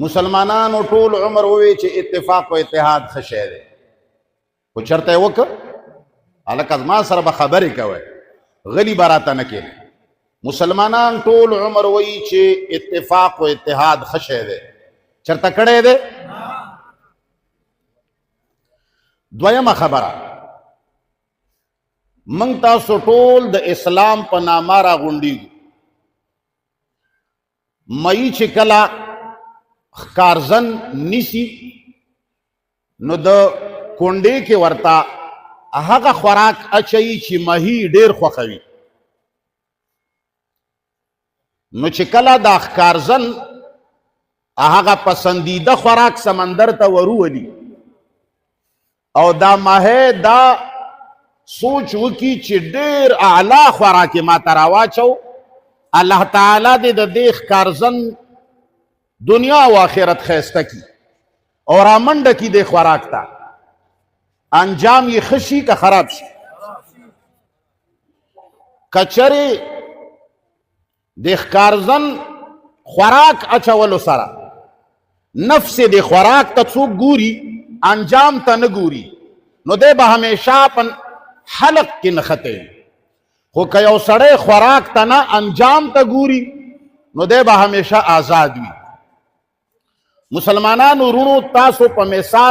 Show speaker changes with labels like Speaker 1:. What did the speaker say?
Speaker 1: مسلمانانو ټول عمر ووی چې اتفاق او اتحاد ښه شی دی، خو چرته یې وکړ هلکه زما سره به خبرې کوئ، غلي به راته نه کېږي. مسلمانان ټول عمر وایي چې اتفاق او اتحاد ښه شی دی، چرته کړی دی؟ دویمه خبره، موږ تاسو ټول د اسلام په نامه راغونډېږو. مئی چې کله ښکارزن نیسي نو د کونډې کې ورته هغه خوراک اچوي چې مهي ډېر خوښوي. نو چې کله دا ښکارزن هغه پسندیده خوراک سمندر ته ورولي او دا ماهی دا سوچ وکي چې ډېر اعلی خوراک یې ما ته راواچو، الله تعالی دې د دې ښکارزن دنیا او آخرت ښایسته کي او رامنډه کي دې خوراک ته، انجام یې ښه شي که خراب شي. که چرې د ښکارزن خوراک اچولو سره نفس دې خوراک ته څوک ګوري، انجام ته نه ګوري، نو دی به همیشه په حلق کې نښتی. خو که یو سړی خوراک ته نه انجام ته ګوري نو دی به همیشه آزاد وي. مسلمانانو وروڼو، تاسو په مثال